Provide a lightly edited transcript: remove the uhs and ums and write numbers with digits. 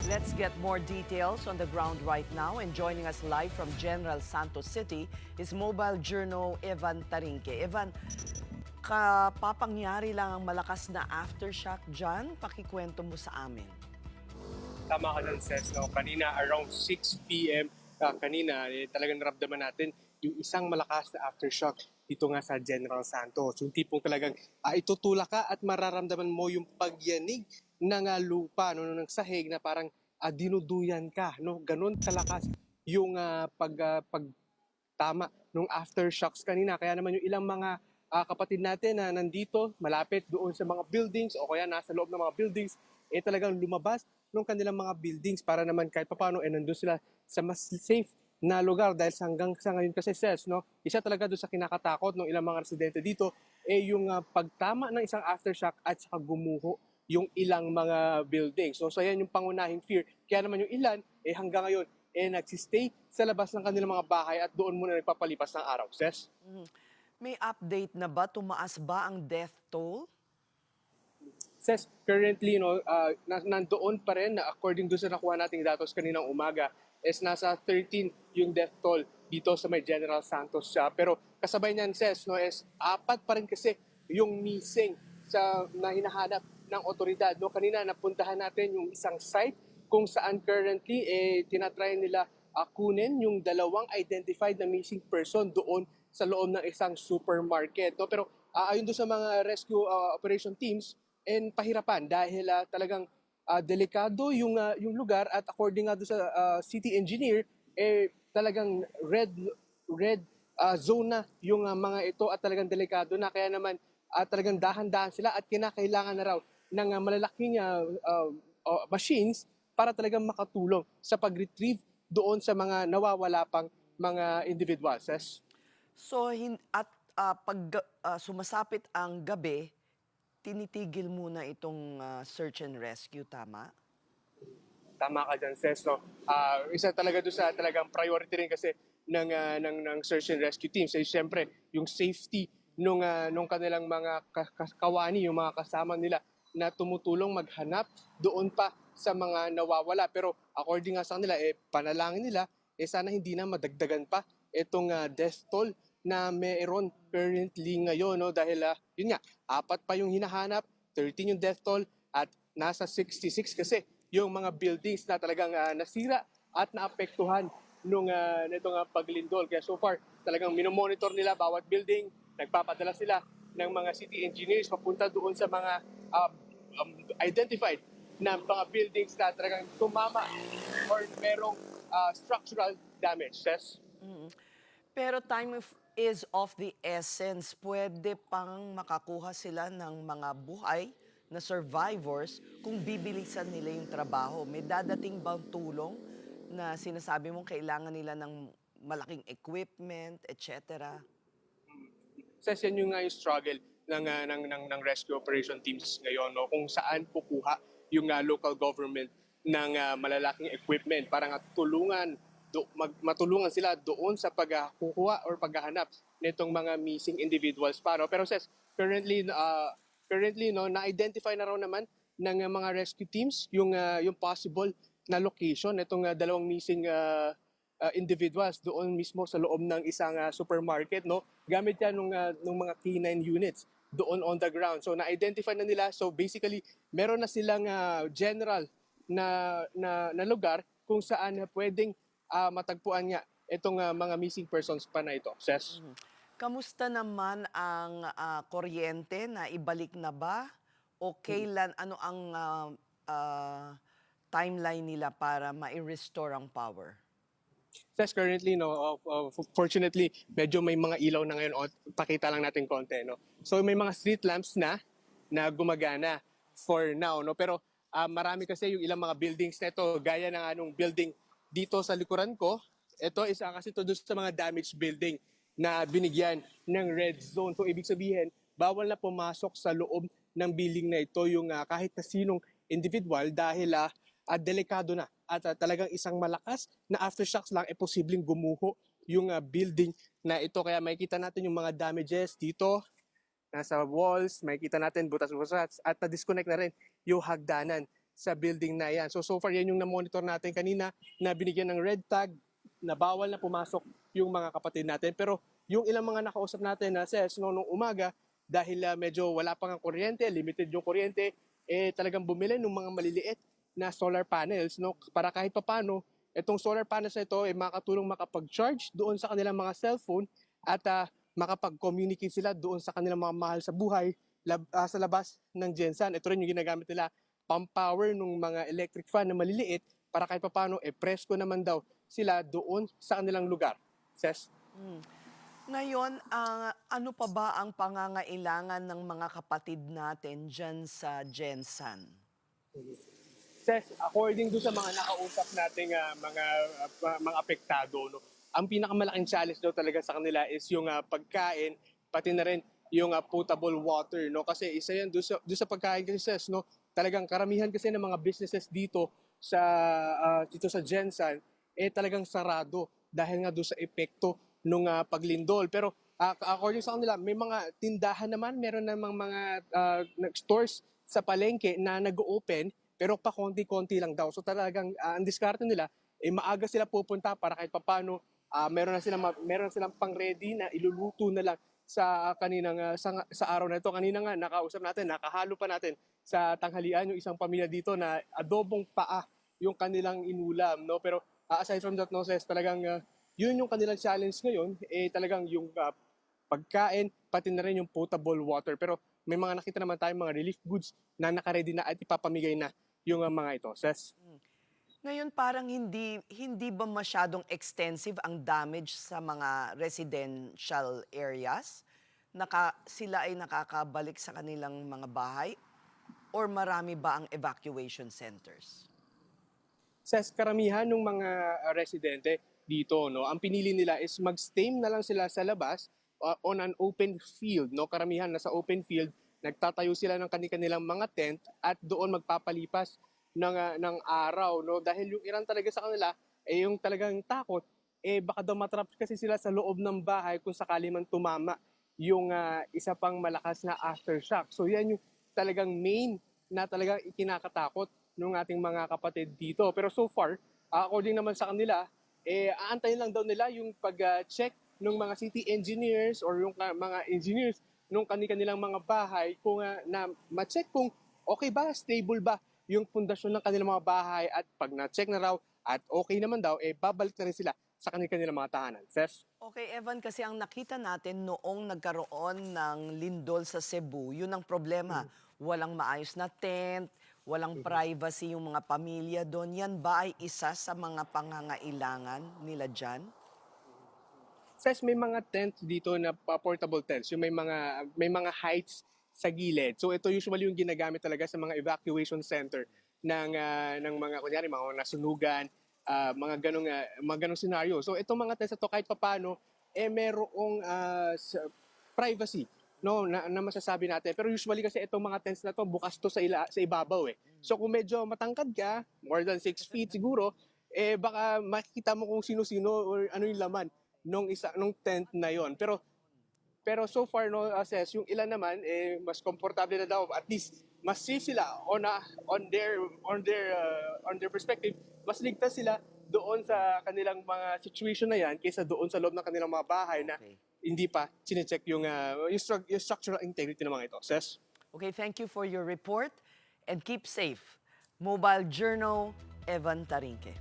Let's get more details on the ground right now. And joining us live from General Santos City is Mobile Journal Evan Tarinque. Evan, kapapangyari lang ang malakas na aftershock dyan. Pakikwento mo sa amin. Tama ka dyan, Ses. No? Kanina, around 6 p.m., talagang naramdaman natin yung isang malakas na aftershock dito nga sa General Santos. Yung tipong talagang itutulak ka at mararamdaman mo yung pagyanig ng lupa, ng sahig na parang dinuduyan ka. No? Ganun kalakas yung pagtama ng aftershocks kanina. Kaya naman yung ilang mga kapatid natin na nandito, malapit doon sa mga buildings o kaya nasa loob ng mga buildings, talagang lumabas ng kanilang mga buildings para naman kahit paano nandun sila sa mas safe na lugar dahil hanggang sa ngayon kasi no, isa talaga doon sa kinakatakot ng ilang mga residente dito yung pagtama ng isang aftershock at saka gumuho yung ilang mga buildings. So yan yung pangunahing fear. Kaya naman yung ilan hanggang ngayon nagsistay sa labas ng kanilang mga bahay at doon muna nagpapalipas ng araw. Ses? May update na ba? Tumaas ba ang death toll? Says currently nandoon pa rin according do sa nakuha nating datos kaninang umaga is nasa 13 yung death toll dito sa may General Santos siya. Pero kasabay niyan is 4 pa rin kasi yung missing na hinahanap ng otoridad. No, kanina napuntahan natin yung isang site kung saan currently tinatry nila kunin yung 2 identified na missing person doon sa loob ng isang supermarket. No, pero ayon do sa mga rescue operation teams pahirapan dahil talagang delikado yung lugar at according nga sa city engineer talagang red zone na yung mga ito at talagang delikado na kaya naman talagang dahan-dahan sila at kinakailangan na raw ng malalaking machines para talagang makatulong sa pag-retrieve doon sa mga nawawala pang mga individuals. So, pag sumasapit ang gabi, tinitigil muna itong search and rescue, tama? Tama ka dyan, Ses. No? Isa talaga doon sa talagang priority rin kasi ng search and rescue teams. Siyempre, yung safety nung kanilang mga kawani, yung mga kasama nila na tumutulong maghanap doon pa sa mga nawawala. Pero according nga sa kanila, panalangin nila, sana hindi na madagdagan pa itong death toll na meron currently ngayon, no? Dahil yun nga, 4 pa yung hinahanap, 13 yung death toll at nasa 66 kasi yung mga buildings na talagang nasira at naapektuhan nitong paglindol. Kaya so far talagang minomonitor nila bawat building, nagpapadala sila ng mga city engineers papunta doon sa mga identified na mga buildings na talagang tumama or merong structural damage. Yes? Pero is of the essence. Pwede pang makakuha sila ng mga buhay na survivors kung bibilisan nila yung trabaho. May dadating bang tulong na sinasabi mong kailangan nila ng malaking equipment, etc.? Says yan yung struggle ng rescue operation teams ngayon, no? Kung saan kukuha yung local government ng malalaking equipment para nga matulungan sila doon sa pagkukuha or paghahanap nitong mga missing individuals pa. No? Pero says currently no, na-identify na raw naman ng mga rescue teams yung possible na location nitong 2 missing individuals doon mismo sa loob ng isang supermarket, no, gamit yan nung mga K9 units doon on the ground. So na-identify na nila, so basically meron na silang general na lugar kung saan pwedeng matagpuan nga itong mga missing persons pa na ito. Ses? Kamusta naman ang kuryente? Na ibalik na ba? O kailan, ano ang timeline nila para ma-restore ang power? Says currently, no, fortunately, medyo may mga ilaw na ngayon. Pakita lang natin konti. No? So may mga street lamps na gumagana for now. No? Pero marami kasi yung ilang mga buildings na ito, gaya ng anong building dito sa likuran ko. Ito isa kasi ito doon sa mga damaged building na binigyan ng red zone. So ibig sabihin, bawal na pumasok sa loob ng building na ito yung kahit na sinong individual dahil delikado na at talagang isang malakas na aftershocks lang posibleng gumuho yung building na ito. Kaya makikita natin yung mga damages dito, nasa walls, makikita natin butas-butas at na-disconnect na rin yung hagdanan sa building na yan. So far yan yung na-monitor natin kanina na binigyan ng red tag na bawal na pumasok yung mga kapatid natin. Pero yung ilang mga nakausap natin na says nung umaga, dahil medyo wala pang ang kuryente, limited yung kuryente, talagang bumili ng mga maliliit na solar panels, no, para kahit papano itong solar panels na ito ay makatulong makapag-charge doon sa kanilang mga cellphone at makapag-communicate sila doon sa kanilang mga mahal sa buhay sa labas ng Gensan. Ito rin yung ginagamit nila pang-power ng mga electric fan na maliliit para kahit papano presko naman daw sila doon sa kanilang lugar. Ses? Ngayon, ano pa ba ang pangangailangan ng mga kapatid natin dyan sa Gensan? Ses, according doon sa mga nakausap nating mga apektado, no, ang pinakamalaking challenge daw talaga sa kanila is yung pagkain, pati na rin yung potable water, no, kasi isa yan doon sa pagkain kasi, Ses, no, talagang karamihan kasi ng mga businesses dito sa Gensan talagang sarado dahil nga doon sa epekto nung paglindol. Pero according sa kanila, may mga tindahan naman, meron namang mga stores sa palengke na nag-open pero pa konti-konti lang daw. So talagang ang diskarte nila, maaga sila pupunta para kahit papano meron na silang pang-ready na iluluto na lang sa kaninang sa araw na ito. Kanina nga nakausap natin, nakahalo pa natin sa tanghalian yung isang pamilya dito na adobong paa yung kanilang inulam, no? Pero aside from that, no, Ses, talagang yun yung kanilang challenge ngayon, talagang yung pagkain, pati na rin yung potable water. Pero may mga nakita naman tayong mga relief goods na naka-ready na at ipapamigay na yung mga ito. Ses? Ngayon parang hindi ba masyadong extensive ang damage sa mga residential areas? Sila ay nakakabalik sa kanilang mga bahay? Or marami ba ang evacuation centers? Sa karamihan ng mga residente dito, no, ang pinili nila is mag-stay na lang sila sa labas on an open field, no. Karamihan na sa open field, nagtatayo sila ng kanilang mga tent at doon magpapalipas ng araw, no. Dahil yung iran talaga sa kanila yung talagang takot baka daw matrap kasi sila sa loob ng bahay kung sakali man tumama yung isa pang malakas na aftershock. So yan yung talagang main na talagang ikinakatakot ng ating mga kapatid dito. Pero so far, according naman sa kanila, aantayin lang daw nila yung pag-check ng mga city engineers or yung mga engineers ng kanilang mga bahay kung na ma-check kung okay ba, stable ba yung pundasyon ng kanilang mga bahay at pag na-check na raw at okay naman daw, babalik na rin sila sa kanilang mga tahanan. Ses? Okay, Evan, kasi ang nakita natin noong nagkaroon ng lindol sa Cebu, yun ang problema. Walang maayos na tent, walang privacy yung mga pamilya doon. Yan ba ay isa sa mga pangangailangan nila dyan? Ses, may mga tents dito na portable tents, yung may mga heights sa gilid. So ito usually yung ginagamit talaga sa mga evacuation center ng mga kunyari mga nasunugan, mga ganong scenario. So itong mga tents na to kahit papaano merong privacy, no, na masasabi natin. Pero usually kasi itong mga tents na to bukas to sa ibabaw eh. So kung medyo matangkad ka, more than 6 feet siguro, baka makikita mo kung sino-sino or ano yung laman nung tent na yon. Pero so far, no, Ses, yung ilan naman mas komportable na daw, at least mas safe sila on their perspective, mas ligtas sila doon sa kanilang mga situation na yan kaysa doon sa loob ng kanilang mga bahay na Okay. hindi pa chinecheck yung structural integrity ng mga ito. Ses? Okay, thank you for your report and keep safe. Mobile Journal, Evan Tarinque.